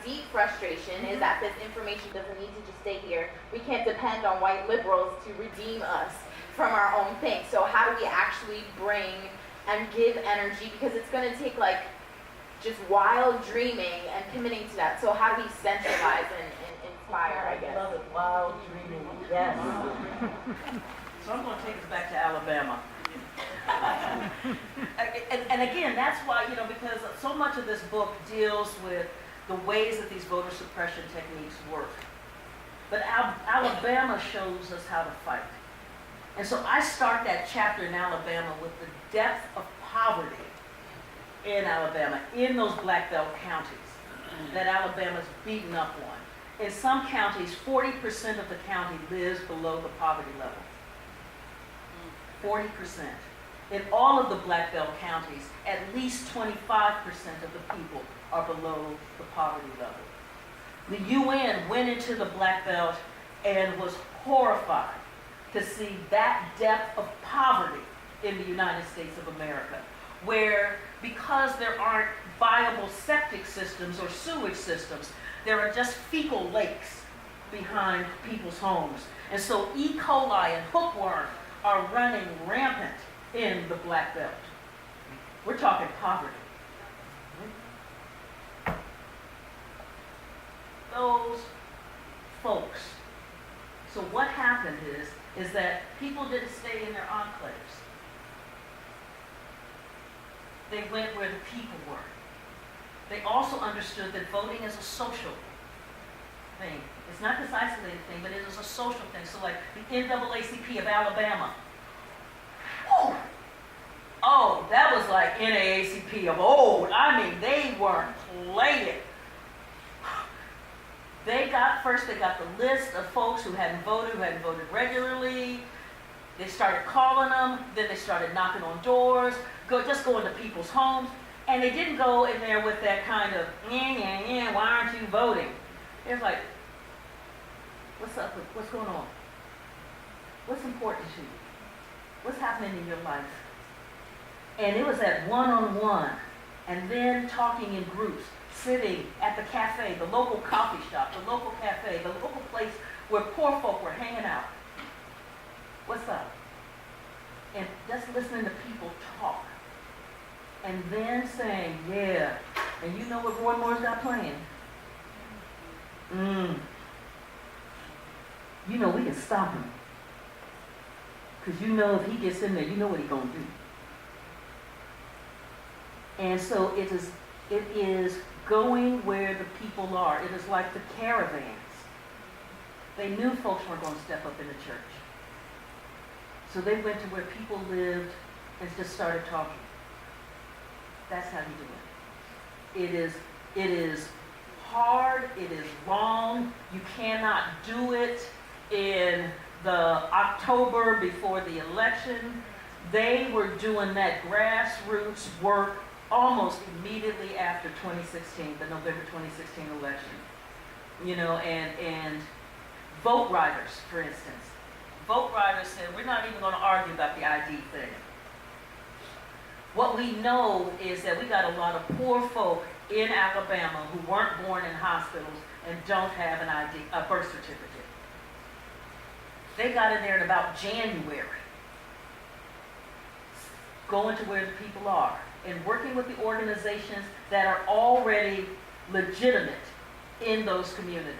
deep frustration is that this information doesn't need to just stay here. We can't depend on white liberals to redeem us from our own thing. So how do we actually bring and give energy? Because it's going to take like just wild dreaming and committing to that. So how do we centralize and inspire, I guess? I love it, wild dreaming, yes. So I'm going to take us back to Alabama. and again, that's why, because so much of this book deals with the ways that these voter suppression techniques work. But Alabama shows us how to fight. And so I start that chapter in Alabama with the depth of poverty in Alabama, in those black belt counties that Alabama's beaten up on. In some counties, 40% of the county lives below the poverty level. 40%. In all of the black belt counties, at least 25% of the people are below the poverty level. The UN went into the black belt and was horrified to see that depth of poverty in the United States of America, where because there aren't viable septic systems or sewage systems, there are just fecal lakes behind people's homes. And so E. coli and hookworm are running rampant in the black belt. We're talking poverty. Those folks. So what happened is that people didn't stay in their enclaves. They went where the people were. They also understood that voting is a social thing. It's not this isolated thing, but it is a social thing. So like the NAACP of Alabama. Oh, that was like NAACP of old. I mean, they weren't playing. They got the list of folks who hadn't voted regularly. They started calling them, then they started knocking on doors, just going to people's homes. And they didn't go in there with that kind of, why aren't you voting? It was like, what's up? What's going on? What's important to you? What's happening in your life? And it was that one-on-one, and then talking in groups, sitting at the cafe, the local coffee shop, the local cafe, the local place where poor folk were hanging out. What's up? And just listening to people talk. And then saying, yeah, and you know what Roy Moore's got playing? You know we can stop him. Because you know if he gets in there, you know what he's going to do. And so it is going where the people are. It is like the caravans. They knew folks weren't going to step up in the church. So they went to where people lived and just started talking. That's how you do it. It is hard. It is wrong. You cannot do it in the October before the election. They were doing that grassroots work almost immediately after 2016, the November 2016 election. And vote riders, for instance. Vote riders said, we're not even going to argue about the ID thing. What we know is that we got a lot of poor folk in Alabama who weren't born in hospitals and don't have an ID, a birth certificate. They got in there in about January, going to where the people are and working with the organizations that are already legitimate in those communities.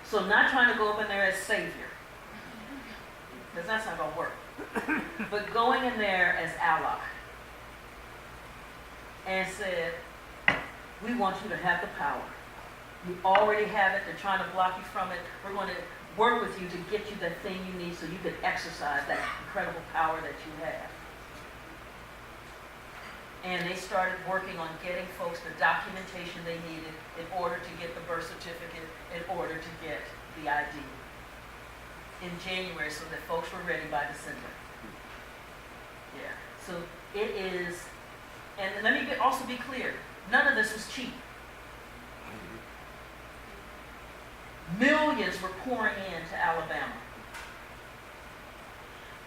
So not trying to go up in there as savior, because that's not going to work, but going in there as ally and said, we want you to have the power. You already have it. They're trying to block you from it. We're going to work with you to get you the thing you need so you can exercise that incredible power that you have. And they started working on getting folks the documentation they needed in order to get the birth certificate, in order to get the ID in January so that folks were ready by December. Yeah, so it is, and let me also be clear, none of this was cheap. Millions were pouring into Alabama.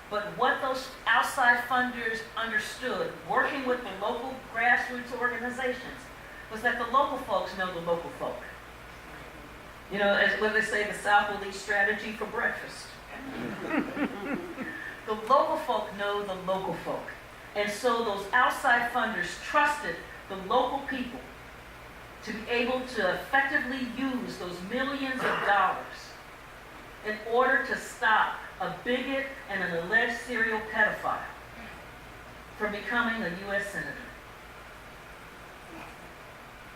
But what those outside funders understood, working with the local grassroots organizations, was that the local folks know the local folk. You know, as what they say, the South will eat strategy for breakfast. The local folk know the local folk. And so those outside funders trusted the local people to be able to effectively use those millions of dollars in order to stop a bigot and an alleged serial pedophile from becoming a U.S. Senator.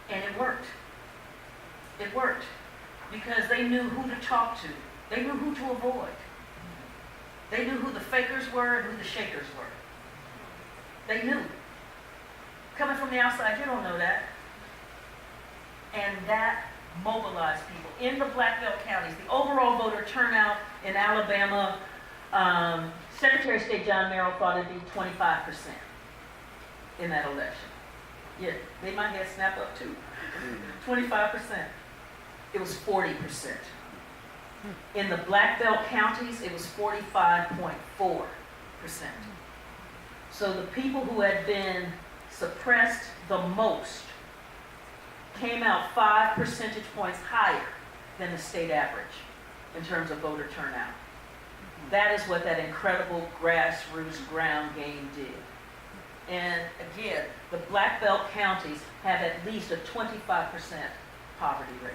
And it worked. It worked. Because they knew who to talk to. They knew who to avoid. They knew who the fakers were and who the shakers were. They knew. Coming from the outside, you don't know that. And that mobilized people. In the Black Belt counties, the overall voter turnout in Alabama, Secretary of State John Merrill thought it'd be 25% in that election. Yeah, made my head snap up too. 25%. It was 40%. In the Black Belt counties, it was 45.4%. So the people who had been suppressed the most came out 5 percentage points higher than the state average in terms of voter turnout. That is what that incredible grassroots ground game did. And again, the Black Belt counties have at least a 25% poverty rate.